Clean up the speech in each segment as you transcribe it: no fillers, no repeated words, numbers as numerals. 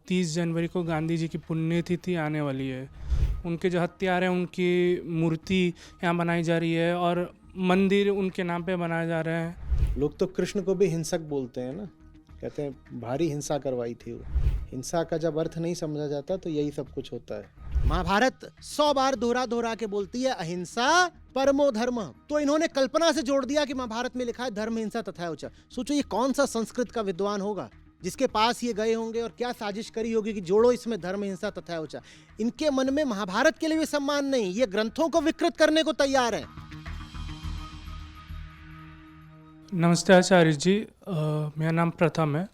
30 जनवरी को गांधी जी की पुण्यतिथि आने वाली है। उनके जो हत्यारे हैं उनकी मूर्ति यहाँ बनाई जा रही है और मंदिर उनके नाम पे बनाए जा रहे हैं। लोग तो कृष्ण को भी हिंसक बोलते हैं ना, कहते हैं भारी हिंसा करवाई थी वो। हिंसा का जब अर्थ नहीं समझा जाता तो यही सब कुछ होता है। महाभारत 100 बार दोहरा दोहरा के बोलती है अहिंसा परमो धर्म, तो इन्होंने कल्पना से जोड़ दिया कि महाभारत में लिखा है धर्म हिंसा तथा उचा। सोचो ये कौन सा संस्कृत का विद्वान होगा जिसके पास ये गए होंगे और क्या साजिश करी होगी कि जोड़ो इसमें धर्म हिंसा तथा उचा। इनके मन में महाभारत के लिए भी सम्मान नहीं, ये ग्रंथों को विकृत करने को तैयार है। नमस्ते आचार्य जी, मेरा नाम प्रथम है।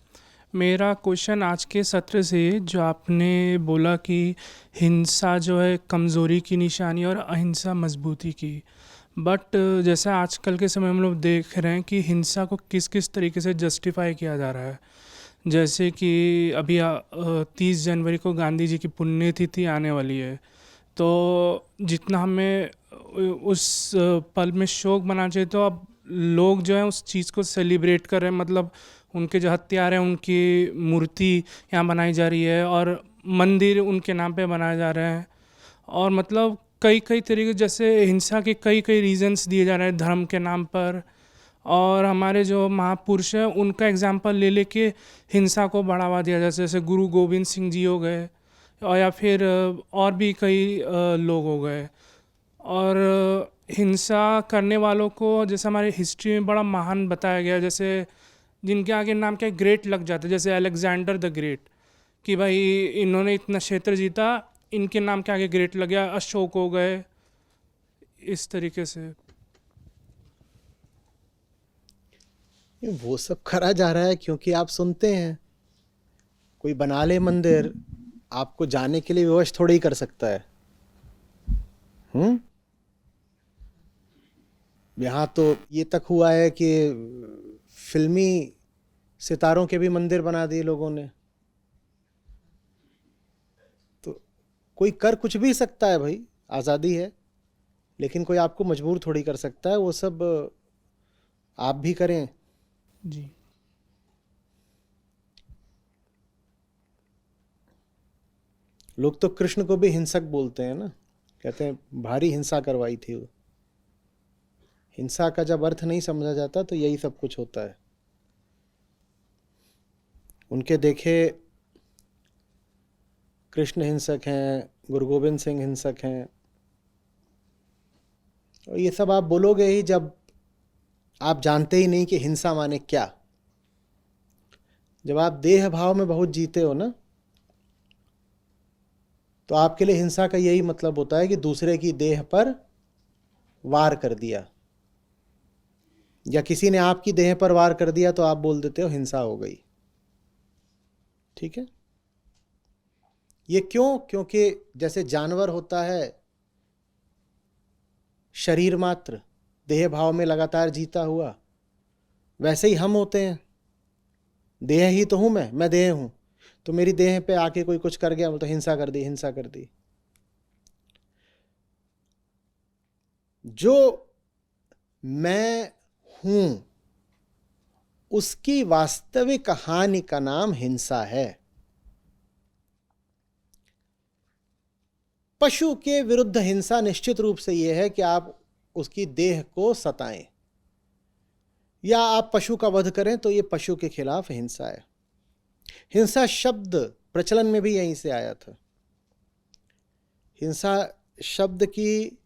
मेरा क्वेश्चन आज के सत्र से जो आपने बोला कि हिंसा जो है कमज़ोरी की निशानी और अहिंसा मजबूती की, बट जैसे आजकल के समय हम लोग देख रहे हैं कि हिंसा को किस किस तरीके से जस्टिफाई किया जा रहा है। जैसे कि अभी 30 जनवरी को गांधी जी की पुण्यतिथि आने वाली है, तो जितना हमें उस पल में शोक मनाना चाहिए, तो अब लोग जो है उस चीज़ को सेलिब्रेट कर रहे हैं। मतलब उनके जो हत्यारे हैं उनकी मूर्ति यहाँ बनाई जा रही है और मंदिर उनके नाम पे बनाए जा रहे हैं। और मतलब कई कई तरीके, जैसे हिंसा के कई कई रीजंस दिए जा रहे हैं धर्म के नाम पर। और हमारे जो महापुरुष हैं उनका एग्जाम्पल ले लेके हिंसा को बढ़ावा दिया जाए, जैसे गुरु गोविंद सिंह जी हो गए और या फिर और भी कई लोग हो गए। और हिंसा करने वालों को जैसे हमारे हिस्ट्री में बड़ा महान बताया गया, जैसे जिनके आगे नाम क्या ग्रेट लग जाते, जैसे अलेक्जेंडर द ग्रेट, कि भाई इन्होंने इतना क्षेत्र जीता, इनके नाम के आगे ग्रेट लग गया। अशोक हो गए, इस तरीके से। वो सब करा जा रहा है क्योंकि आप सुनते हैं। कोई बना ले मंदिर, आपको जाने के लिए विवश थोड़ी ही कर सकता है। यहाँ तो ये तक हुआ है कि फिल्मी सितारों के भी मंदिर बना दिए लोगों ने। तो कोई कर कुछ भी सकता है भाई, आज़ादी है, लेकिन कोई आपको मजबूर थोड़ी कर सकता है। वो सब आप भी करें जी। लोग तो कृष्ण को भी हिंसक बोलते हैं ना, कहते हैं भारी हिंसा करवाई थी वो। हिंसा का जब अर्थ नहीं समझा जाता तो यही सब कुछ होता है। उनके देखे कृष्ण हिंसक हैं, गुरु गोविंद सिंह हिंसक हैं, और ये सब आप बोलोगे ही जब आप जानते ही नहीं कि हिंसा माने क्या। जब आप देह भाव में बहुत जीते हो ना, तो आपके लिए हिंसा का यही मतलब होता है कि दूसरे की देह पर वार कर दिया, या किसी ने आपकी देह पर वार कर दिया तो आप बोल देते हो हिंसा हो गई। ठीक है, ये क्यों? क्योंकि जैसे जानवर होता है शरीर मात्र, देह भाव में लगातार जीता हुआ, वैसे ही हम होते हैं। देह ही तो हूं मैं देह हूं, तो मेरी देह पे आके कोई कुछ कर गया तो हिंसा कर दी, हिंसा कर दी। जो मैं हूं उसकी वास्तविक हानि का नाम हिंसा है। पशु के विरुद्ध हिंसा निश्चित रूप से यह है कि आप उसकी देह को सताएं या आप पशु का वध करें, तो यह पशु के खिलाफ हिंसा है। हिंसा शब्द प्रचलन में भी यहीं से आया था। हिंसा शब्द की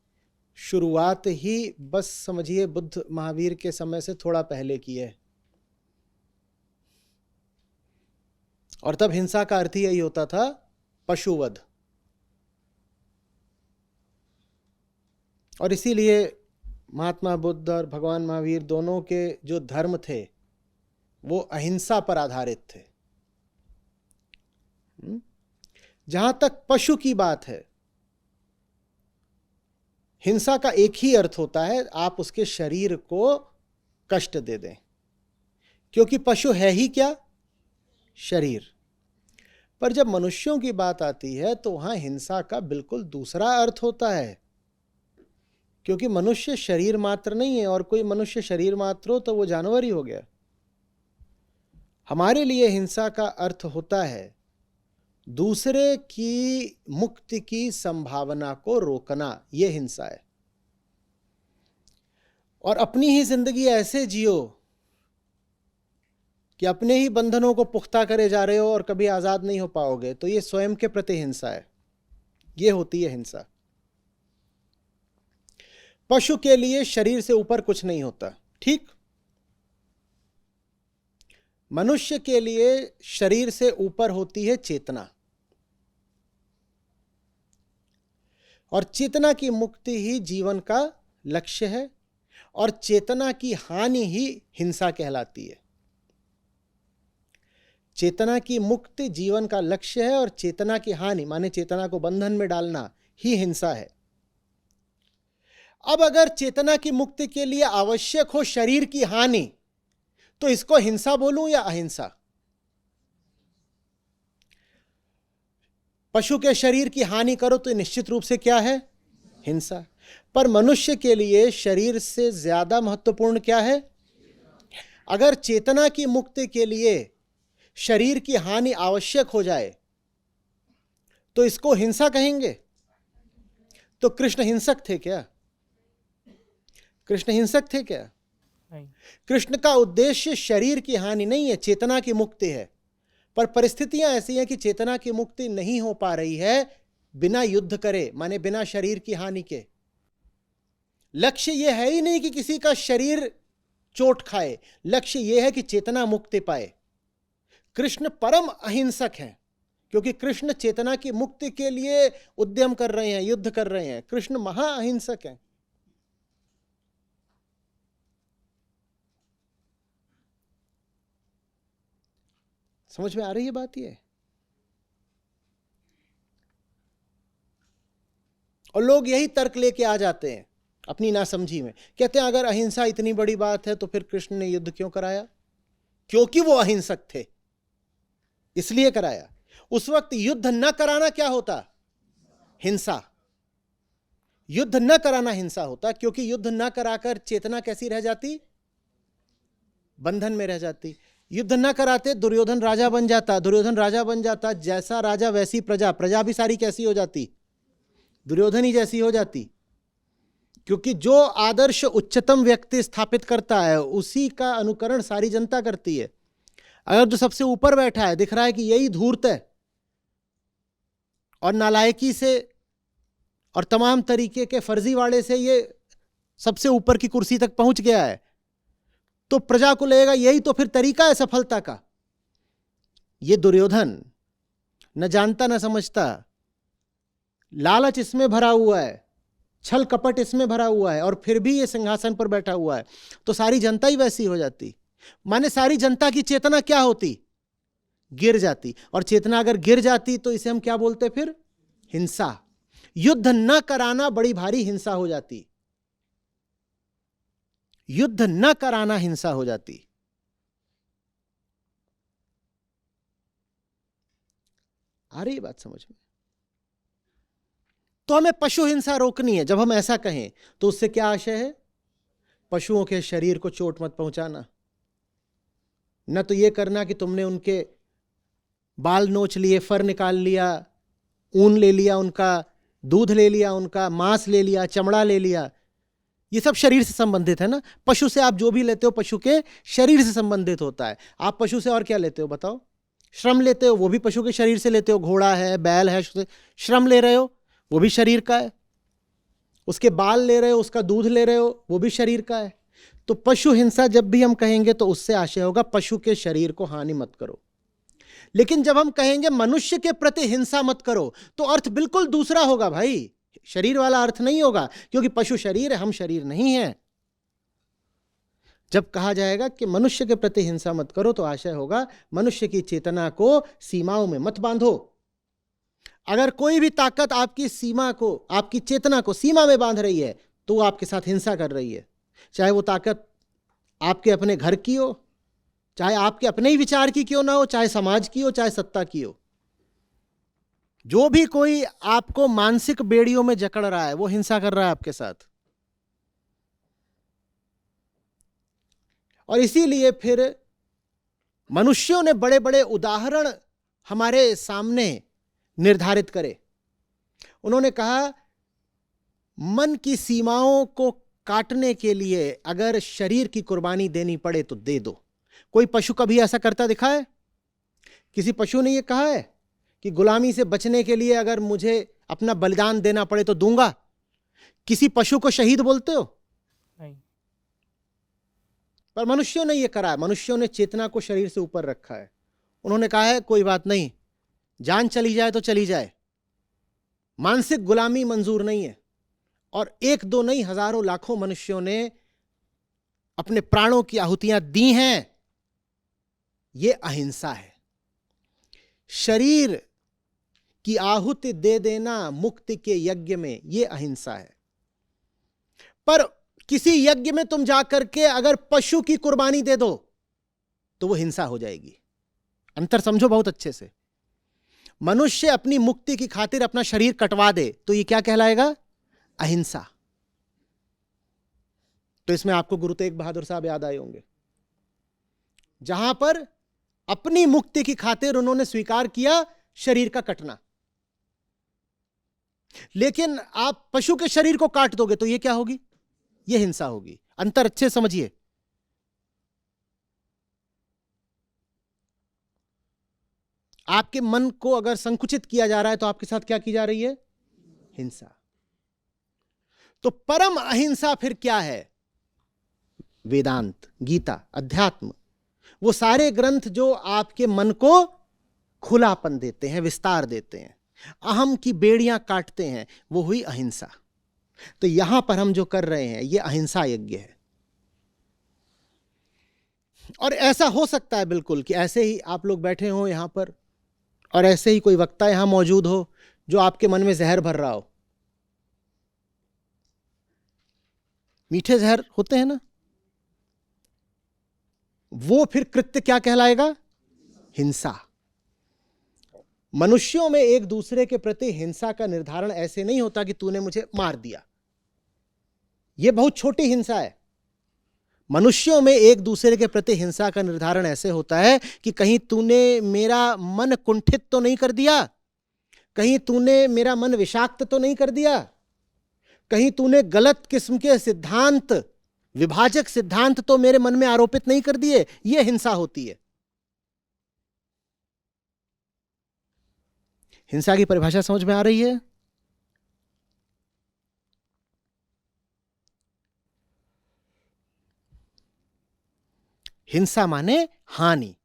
शुरुआत ही बस समझिए बुद्ध महावीर के समय से थोड़ा पहले की है, और तब हिंसा का अर्थ ही यही होता था पशुवध। और इसीलिए महात्मा बुद्ध और भगवान महावीर दोनों के जो धर्म थे वो अहिंसा पर आधारित थे। जहां तक पशु की बात है, हिंसा का एक ही अर्थ होता है, आप उसके शरीर को कष्ट दे दें, क्योंकि पशु है ही क्या? शरीर। पर जब मनुष्यों की बात आती है तो वहां हिंसा का बिल्कुल दूसरा अर्थ होता है, क्योंकि मनुष्य शरीर मात्र नहीं है, और कोई मनुष्य शरीर मात्र हो तो वो जानवर ही हो गया। हमारे लिए हिंसा का अर्थ होता है दूसरे की मुक्ति की संभावना को रोकना, यह हिंसा है। और अपनी ही जिंदगी ऐसे जियो कि अपने ही बंधनों को पुख्ता करे जा रहे हो और कभी आजाद नहीं हो पाओगे, तो यह स्वयं के प्रति हिंसा है। यह होती है हिंसा। पशु के लिए शरीर से ऊपर कुछ नहीं होता, ठीक? मनुष्य के लिए शरीर से ऊपर होती है चेतना, और चेतना की मुक्ति ही जीवन का लक्ष्य है, और चेतना की हानि ही हिंसा कहलाती है। चेतना की मुक्ति जीवन का लक्ष्य है, और चेतना की हानि माने चेतना को बंधन में डालना ही हिंसा है। अब अगर चेतना की मुक्ति के लिए आवश्यक हो शरीर की हानि, तो इसको हिंसा बोलूं या अहिंसा? पशु के शरीर की हानि करो तो निश्चित रूप से क्या है? हिंसा। पर मनुष्य के लिए शरीर से ज्यादा महत्वपूर्ण क्या है? अगर चेतना की मुक्ति के लिए शरीर की हानि आवश्यक हो जाए तो इसको हिंसा कहेंगे? तो कृष्ण हिंसक थे क्या? कृष्ण हिंसक थे क्या? नहीं। कृष्ण का उद्देश्य शरीर की हानि नहीं है, चेतना की मुक्ति है। पर परिस्थितियां ऐसी हैं कि चेतना की मुक्ति नहीं हो पा रही है बिना युद्ध करे, माने बिना शरीर की हानि के। लक्ष्य यह है ही नहीं कि किसी का शरीर चोट खाए, लक्ष्य यह है कि चेतना मुक्ति पाए। कृष्ण परम अहिंसक हैं, क्योंकि कृष्ण चेतना की मुक्ति के लिए उद्यम कर रहे हैं, युद्ध कर रहे हैं। कृष्ण महा अहिंसक हैं। समझ में आ रही है बात? ये और लोग यही तर्क लेके आ जाते हैं अपनी नासमझी में, कहते हैं अगर अहिंसा इतनी बड़ी बात है तो फिर कृष्ण ने युद्ध क्यों कराया? क्योंकि वो अहिंसक थे, इसलिए कराया। उस वक्त युद्ध न कराना क्या होता? हिंसा। युद्ध न कराना हिंसा होता, क्योंकि युद्ध न कराकर चेतना कैसी रह जाती? बंधन में रह जाती। युद्ध न कराते दुर्योधन राजा बन जाता, दुर्योधन राजा बन जाता, जैसा राजा वैसी प्रजा, प्रजा भी सारी कैसी हो जाती? दुर्योधन ही जैसी हो जाती। क्योंकि जो आदर्श उच्चतम व्यक्ति स्थापित करता है उसी का अनुकरण सारी जनता करती है। अगर जो सबसे ऊपर बैठा है दिख रहा है कि यही धूर्त है और नालायकी से और तमाम तरीके के फर्जीवाड़े से ये सबसे ऊपर की कुर्सी तक पहुंच गया है, तो प्रजा को लगेगा यही तो फिर तरीका है सफलता का। ये दुर्योधन न जानता न समझता, लालच इसमें भरा हुआ है, छल कपट इसमें भरा हुआ है, और फिर भी ये सिंहासन पर बैठा हुआ है, तो सारी जनता ही वैसी हो जाती। माने सारी जनता की चेतना क्या होती? गिर जाती। और चेतना अगर गिर जाती तो इसे हम क्या बोलते फिर? हिंसा। युद्ध न कराना बड़ी भारी हिंसा हो जाती। युद्ध न कराना हिंसा हो जाती। आ रही बात समझ में? तो हमें पशु हिंसा रोकनी है। जब हम ऐसा कहें तो उससे क्या आशय है? पशुओं के शरीर को चोट मत पहुंचाना, न तो यह करना कि तुमने उनके बाल नोच लिए, फर निकाल लिया, ऊन ले लिया, उनका दूध ले लिया, उनका मांस ले लिया, चमड़ा ले लिया। ये सब शरीर से संबंधित है ना। पशु से आप जो भी लेते हो पशु के शरीर से संबंधित होता है। आप पशु से और क्या लेते हो बताओ? श्रम लेते हो, वो भी पशु के शरीर से लेते हो। घोड़ा है, बैल है, श्रम ले रहे हो, वो भी शरीर का है। उसके बाल ले रहे हो, उसका दूध ले रहे हो, वो भी शरीर का है। तो पशु हिंसा जब भी हम कहेंगे तो उससे आशय होगा पशु के शरीर को हानि मत करो। लेकिन जब हम कहेंगे मनुष्य के प्रति हिंसा मत करो तो अर्थ बिल्कुल दूसरा होगा भाई। शरीर वाला अर्थ नहीं होगा, क्योंकि पशु शरीर है, हम शरीर नहीं है। जब कहा जाएगा कि मनुष्य के प्रति हिंसा मत करो तो आशय होगा मनुष्य की चेतना को सीमाओं में मत बांधो। अगर कोई भी ताकत आपकी सीमा को, आपकी चेतना को सीमा में बांध रही है तो वो आपके साथ हिंसा कर रही है। चाहे वो ताकत आपके अपने घर की हो, चाहे आपके अपने ही विचार की क्यों ना हो, चाहे समाज की हो, चाहे सत्ता की हो। जो भी कोई आपको मानसिक बेड़ियों में जकड़ रहा है वो हिंसा कर रहा है आपके साथ। और इसीलिए फिर मनुष्यों ने बड़े बड़े उदाहरण हमारे सामने निर्धारित करे। उन्होंने कहा मन की सीमाओं को काटने के लिए अगर शरीर की कुर्बानी देनी पड़े तो दे दो। कोई पशु कभी ऐसा करता दिखा है? किसी पशु ने यह कहा है कि गुलामी से बचने के लिए अगर मुझे अपना बलिदान देना पड़े तो दूंगा? किसी पशु को शहीद बोलते हो? नहीं। पर मनुष्यों ने यह करा है। मनुष्यों ने चेतना को शरीर से ऊपर रखा है। उन्होंने कहा है कोई बात नहीं, जान चली जाए तो चली जाए, मानसिक गुलामी मंजूर नहीं है। और एक दो नहीं, हजारों लाखों मनुष्यों ने अपने प्राणों की आहुतियां दी हैं। यह अहिंसा है। शरीर की आहुति दे देना मुक्ति के यज्ञ में, यह अहिंसा है। पर किसी यज्ञ में तुम जाकर के अगर पशु की कुर्बानी दे दो तो वो हिंसा हो जाएगी। अंतर समझो बहुत अच्छे से। मनुष्य अपनी मुक्ति की खातिर अपना शरीर कटवा दे तो ये क्या कहलाएगा? अहिंसा। तो इसमें आपको गुरु तेग बहादुर साहब याद आए होंगे, जहां पर अपनी मुक्ति की खातिर उन्होंने स्वीकार किया शरीर का कटना। लेकिन आप पशु के शरीर को काट दोगे तो यह क्या होगी? यह हिंसा होगी। अंतर अच्छे समझिए। आपके मन को अगर संकुचित किया जा रहा है तो आपके साथ क्या की जा रही है? हिंसा। तो परम अहिंसा फिर क्या है? वेदांत, गीता, अध्यात्म, वो सारे ग्रंथ जो आपके मन को खुलापन देते हैं, विस्तार देते हैं, अहम की बेड़ियां काटते हैं, वो हुई अहिंसा। तो यहां पर हम जो कर रहे हैं ये अहिंसा यज्ञ है। और ऐसा हो सकता है बिल्कुल कि ऐसे ही आप लोग बैठे हो यहां पर और ऐसे ही कोई वक्ता यहां मौजूद हो जो आपके मन में जहर भर रहा हो। मीठे जहर होते हैं ना, वो फिर कृत्य क्या कहलाएगा? हिंसा। मनुष्यों में एक दूसरे के प्रति हिंसा का निर्धारण ऐसे नहीं होता कि तूने मुझे मार दिया, यह बहुत छोटी हिंसा है। मनुष्यों में एक दूसरे के प्रति हिंसा का निर्धारण ऐसे होता है कि कहीं तूने मेरा मन कुंठित तो नहीं कर दिया, कहीं तूने मेरा मन विषाक्त तो नहीं कर दिया, कहीं तूने गलत किस्म के सिद्धांत, विभाजक सिद्धांत तो मेरे मन में आरोपित नहीं कर दिए। यह हिंसा होती है। हिंसा की परिभाषा समझ में आ रही है? हिंसा माने हानि।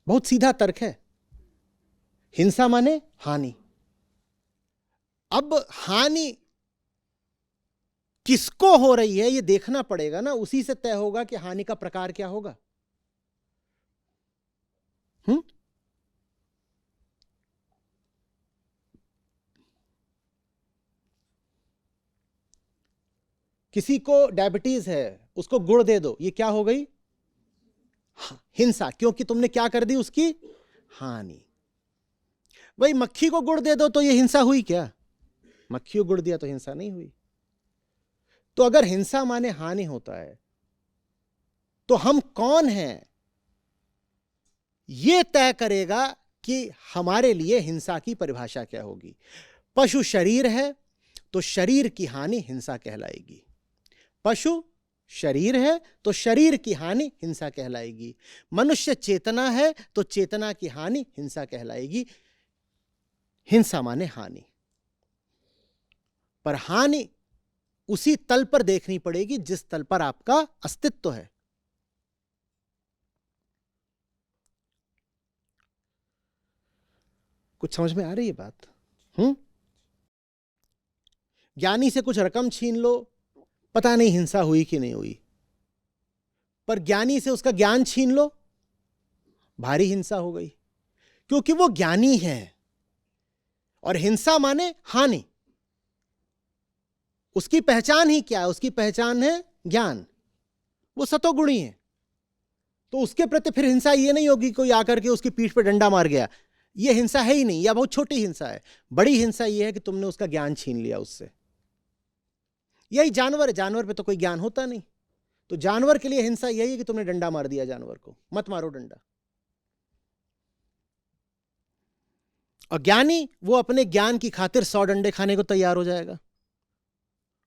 बहुत सीधा तर्क है। हिंसा माने हानि। अब हानि किसको हो रही है ये देखना पड़ेगा ना, उसी से तय होगा कि हानि का प्रकार क्या होगा। किसी को डायबिटीज है, उसको गुड़ दे दो, ये क्या हो गई? हिंसा। क्योंकि तुमने क्या कर दी? उसकी हानि। भाई मक्खी को गुड़ दे दो तो ये हिंसा हुई क्या? मक्खी को गुड़ दिया तो हिंसा नहीं हुई। तो अगर हिंसा माने हानि होता है तो हम कौन हैं यह तय करेगा कि हमारे लिए हिंसा की परिभाषा क्या होगी। पशु शरीर है तो शरीर की हानि हिंसा कहलाएगी। पशु शरीर है तो शरीर की हानि हिंसा कहलाएगी। मनुष्य चेतना है तो चेतना की हानि हिंसा कहलाएगी। हिंसा माने हानि। पर हानि उसी तल पर देखनी पड़ेगी जिस तल पर आपका अस्तित्व है। कुछ समझ में आ रही है बात? ज्ञानी से कुछ रकम छीन लो, पता नहीं हिंसा हुई कि नहीं हुई, पर ज्ञानी से उसका ज्ञान छीन लो, भारी हिंसा हो गई, क्योंकि वो ज्ञानी है। और हिंसा माने हानि। उसकी पहचान ही क्या है? उसकी पहचान है ज्ञान। वो सतोगुणी है, तो उसके प्रति फिर हिंसा ये नहीं होगी कोई आकर के उसकी पीठ पे डंडा मार गया, ये हिंसा है ही नहीं, या बहुत छोटी हिंसा है। बड़ी हिंसा ये है कि तुमने उसका ज्ञान छीन लिया उससे। यही जानवर है, जानवर पे तो कोई ज्ञान होता नहीं, तो जानवर के लिए हिंसा यही है कि तुमने डंडा मार दिया जानवर को। मत मारो डंडा। और ज्ञानी वो अपने ज्ञान की खातिर 100 डंडे खाने को तैयार हो जाएगा।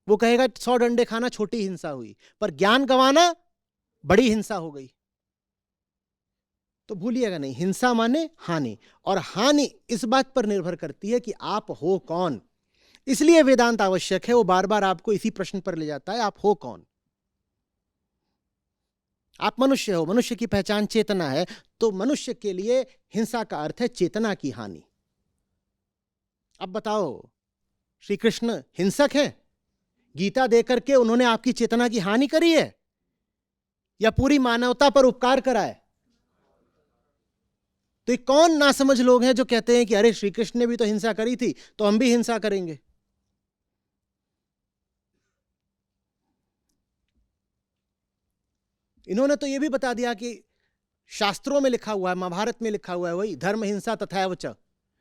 वो कहेगा 100 डंडे खाना छोटी हिंसा हुई, पर ज्ञान गंवाना बड़ी हिंसा हो गई। तो भूलिएगा नहीं, हिंसा माने हानि, और हानि इस बात पर निर्भर करती है कि आप हो कौन। इसलिए वेदांत आवश्यक है। वो बार बार आपको इसी प्रश्न पर ले जाता है, आप हो कौन। आप मनुष्य हो, मनुष्य की पहचान चेतना है, तो मनुष्य के लिए हिंसा का अर्थ है चेतना की हानि। अब बताओ, श्री कृष्ण हिंसक हैं? गीता देकर के उन्होंने आपकी चेतना की हानि करी है या पूरी मानवता पर उपकार करा है? तो ये कौन नासमझ लोग हैं जो कहते हैं कि अरे श्री कृष्ण ने भी तो हिंसा करी थी, तो हम भी हिंसा करेंगे। इन्होंने तो यह भी बता दिया कि शास्त्रों में लिखा हुआ है, महाभारत में लिखा हुआ है वही धर्म हिंसा तथैव च,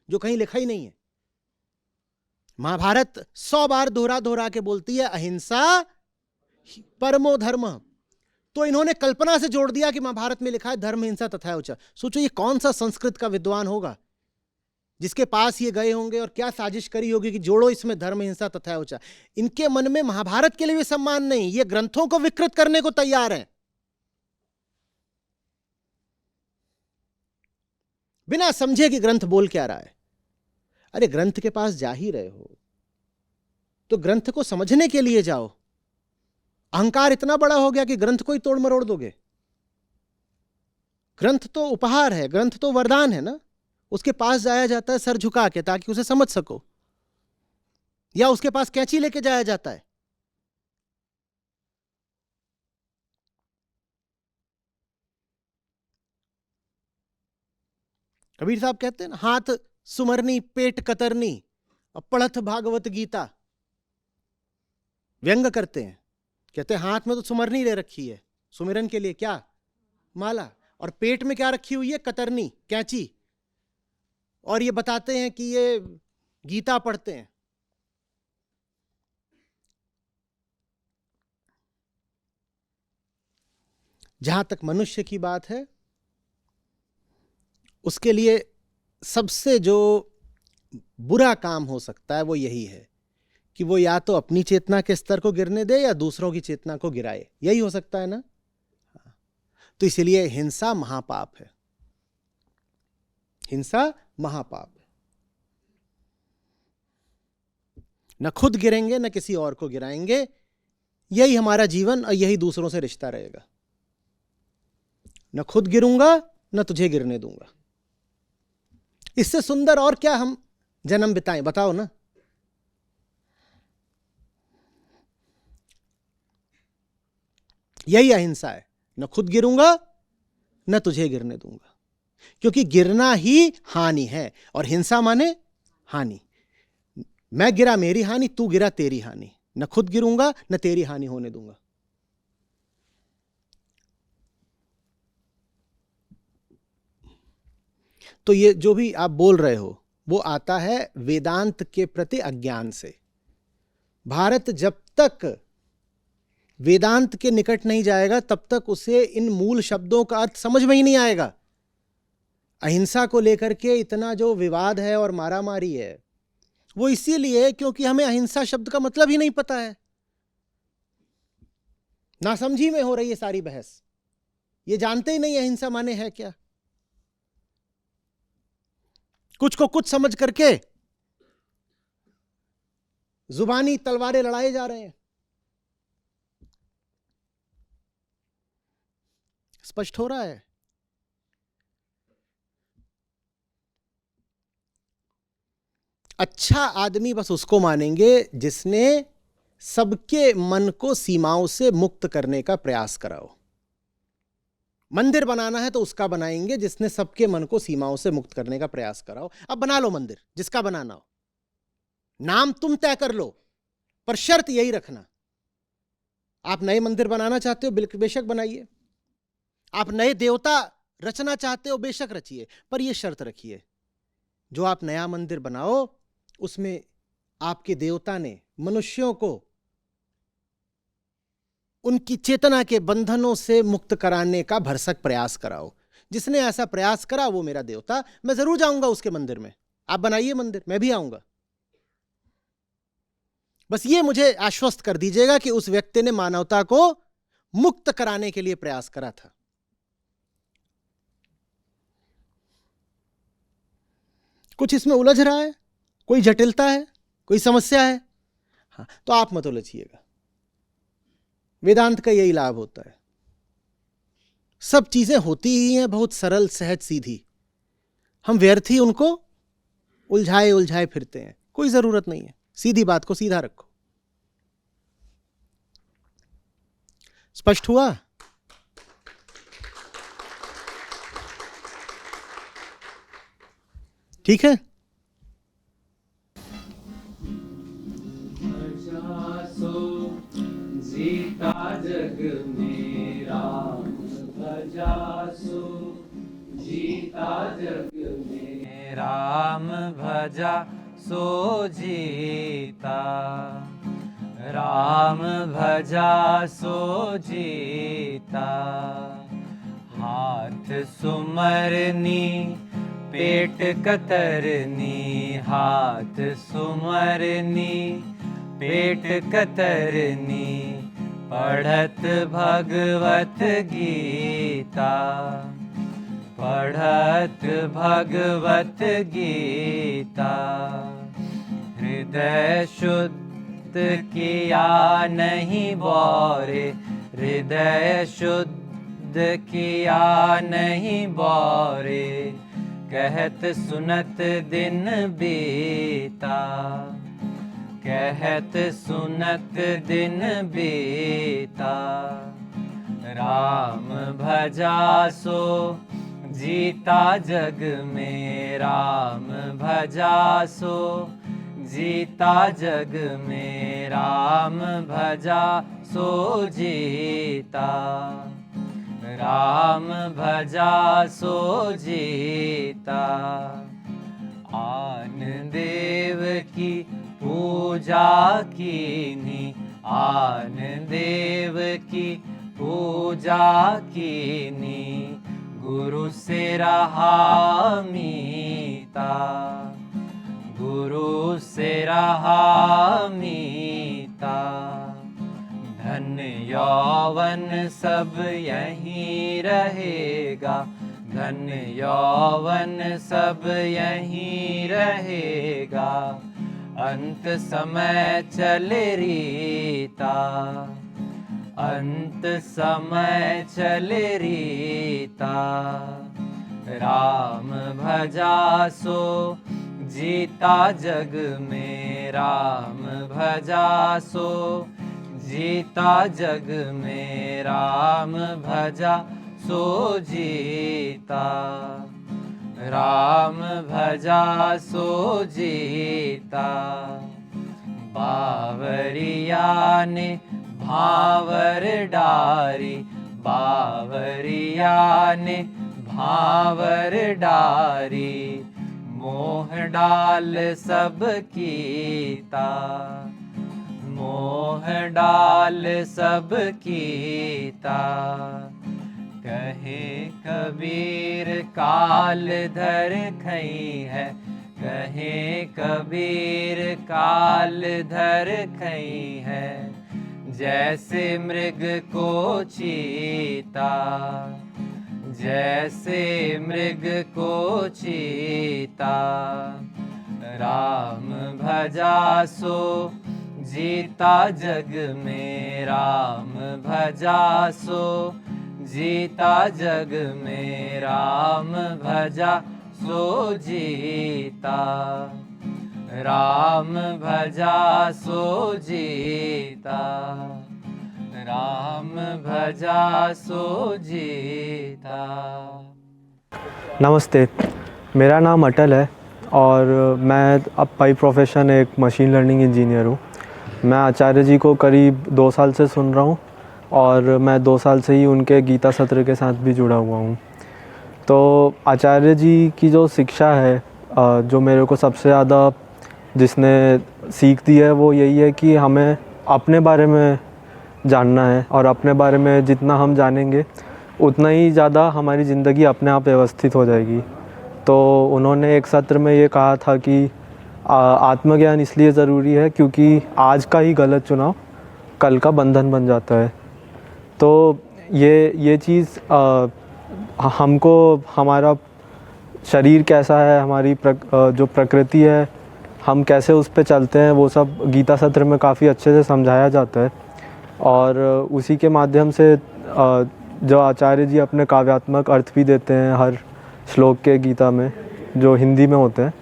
जो कहीं लिखा ही नहीं है। महाभारत 100 बार दोहरा दोहरा के बोलती है अहिंसा परमो धर्म। तो इन्होंने कल्पना से जोड़ दिया कि महाभारत में लिखा है धर्म हिंसा तथैव च। सोचो ये कौन सा संस्कृत का विद्वान होगा जिसके पास ये गए होंगे और क्या साजिश करी होगी कि जोड़ो इसमें धर्म हिंसा तथैव च। इनके मन में महाभारत के लिए भी सम्मान नहीं, ये ग्रंथों को विकृत करने को तैयार हैं, बिना समझे कि ग्रंथ बोल क्या रहा है। अरे ग्रंथ के पास जा ही रहे हो तो ग्रंथ को समझने के लिए जाओ। अहंकार इतना बड़ा हो गया कि ग्रंथ को ही तोड़ मरोड़ दोगे। ग्रंथ तो उपहार है, ग्रंथ तो वरदान है ना। उसके पास जाया जाता है सर झुका के ताकि उसे समझ सको, या उसके पास कैंची लेके जाया जाता है। कबीर साहब कहते हैं ना, हाथ सुमरनी पेट कतरनी और पढ़त भागवत गीता। व्यंग करते हैं, कहते हैं हाथ में तो सुमरनी ले रखी है सुमिरन के लिए, क्या माला, और पेट में क्या रखी हुई है, कतरनी कैंची, और ये बताते हैं कि ये गीता पढ़ते हैं। जहां तक मनुष्य की बात है, उसके लिए सबसे जो बुरा काम हो सकता है वो यही है कि वो या तो अपनी चेतना के स्तर को गिरने दे या दूसरों की चेतना को गिराए। यही हो सकता है ना। तो इसलिए हिंसा महापाप है, हिंसा महापाप है। न खुद गिरेंगे न किसी और को गिराएंगे, यही हमारा जीवन और यही दूसरों से रिश्ता रहेगा। न खुद गिरूंगा न तुझे गिरने दूंगा। इससे सुंदर और क्या हम जन्म बिताएं, बताओ ना। यही अहिंसा है, न खुद गिरूंगा न तुझे गिरने दूंगा, क्योंकि गिरना ही हानि है और हिंसा माने हानि। मैं गिरा मेरी हानि, तू गिरा तेरी हानि। न खुद गिरूंगा न तेरी हानि होने दूंगा। तो ये जो भी आप बोल रहे हो वो आता है वेदांत के प्रति अज्ञान से। भारत जब तक वेदांत के निकट नहीं जाएगा तब तक उसे इन मूल शब्दों का अर्थ समझ में ही नहीं आएगा। अहिंसा को लेकर के इतना जो विवाद है और मारामारी है वो इसीलिए क्योंकि हमें अहिंसा शब्द का मतलब ही नहीं पता है। नासमझी में हो रही है सारी बहस। ये जानते ही नहीं अहिंसा माने है क्या। कुछ को कुछ समझ करके जुबानी तलवारें लड़ाए जा रहे हैं। स्पष्ट हो रहा है। अच्छा आदमी बस उसको मानेंगे जिसने सबके मन को सीमाओं से मुक्त करने का प्रयास करा हो। मंदिर बनाना है तो उसका बनाएंगे जिसने सबके मन को सीमाओं से मुक्त करने का प्रयास करा हो। अब बना लो मंदिर जिसका बनाना हो, नाम तुम तय कर लो, पर शर्त यही रखना, आप नए मंदिर बनाना चाहते हो बेशक बनाइए, आप नए देवता रचना चाहते हो बेशक रचिए, पर यह शर्त रखिए जो आप नया मंदिर बनाओ उसमें आपके देवता ने मनुष्यों को उनकी चेतना के बंधनों से मुक्त कराने का भरसक प्रयास कराओ। जिसने ऐसा प्रयास करा वो मेरा देवता, मैं जरूर जाऊंगा उसके मंदिर में। आप बनाइए मंदिर, मैं भी आऊंगा। बस ये मुझे आश्वस्त कर दीजिएगा कि उस व्यक्ति ने मानवता को मुक्त कराने के लिए प्रयास करा था। कुछ इसमें उलझ रहा है, कोई जटिलता है, कोई समस्या है, हाँ, तो आप मत उलझिएगा। वेदांत का यही लाभ होता है, सब चीजें होती ही हैं बहुत सरल, सहज, सीधी। हम व्यर्थ ही उनको उलझाए उलझाए फिरते हैं, कोई जरूरत नहीं है। सीधी बात को सीधा रखो। स्पष्ट हुआ? ठीक है। जीता जग में राम भजा सो, जीता जग में राम भजा सो जीता, राम भजा सो जीता। हाथ सुमरनी पेट कतरनी, हाथ सुमरनी पेट कतरनी, पढ़त भगवत गीता, पढ़त भगवत गीता। हृदय शुद्ध किया नहीं बौरे, हृदय शुद्ध किया नहीं बौरे, कहत सुनत दिन बीता, कहत सुनत दिन बीता। राम भजा सो जीता जग में, राम भजा सो जीता जग में, राम भजा सो जीता, राम भजा सो जीता। आन देव की पूजा कीनी, आन देव की पूजा कीनी, गुरु से रहा मीता, गुरु से रहा मीता। धन यौवन सब यहीं रहेगा, धन यौवन सब यहीं रहेगा, अंत समय चले रीता, अंत समय चले रीता। राम भजा सो जीता जग में, राम भजा सो जीता जग में, राम भजा सो जीता, राम भजा सो जीता। बावरिया ने भावर डारी, बावरिया ने भावर डारी, मोह डाल सब कीता, मोह डाल सब कीता। कहे कबीर काल धर खई है, कहे कबीर काल धर खई है, जैसे मृग को चीता, जैसे मृग को चीता। राम भजा सो जीता जग में, राम भजा सो जीता जग में, राम भजा सो जीता, राम भजा सो जीता, राम भजा सो जीता। नमस्ते, मेरा नाम अटल है और मैं अब बाई प्रोफेशन एक मशीन लर्निंग इंजीनियर हूँ। मैं आचार्य जी को करीब 2 साल से सुन रहा हूँ और मैं 2 साल से ही उनके गीता सत्र के साथ भी जुड़ा हुआ हूँ। तो आचार्य जी की जो शिक्षा है, जो मेरे को सबसे ज़्यादा जिसने सीख दी है वो यही है कि हमें अपने बारे में जानना है और अपने बारे में जितना हम जानेंगे उतना ही ज़्यादा हमारी ज़िंदगी अपने आप व्यवस्थित हो जाएगी। तो उन्होंने एक सत्र में ये कहा था कि आत्मज्ञान इसलिए ज़रूरी है क्योंकि आज का ही गलत चुनाव कल का बंधन बन जाता है। तो ये चीज़ हमको हमारा शरीर कैसा है, हमारी जो प्रकृति है, हम कैसे उस पे चलते हैं, वो सब गीता सत्र में काफ़ी अच्छे से समझाया जाता है। और उसी के माध्यम से जो आचार्य जी अपने काव्यात्मक अर्थ भी देते हैं हर श्लोक के गीता में, जो हिंदी में होते हैं,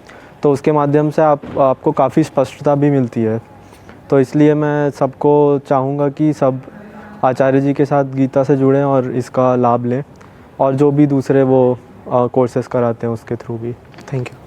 तो उसके माध्यम से आपको काफ़ी स्पष्टता भी मिलती है। तो इसलिए मैं सबको चाहूँगा कि सब आचार्य जी के साथ गीता से जुड़ें और इसका लाभ लें, और जो भी दूसरे वो कोर्सेज़ कराते हैं उसके थ्रू भी। Thank you.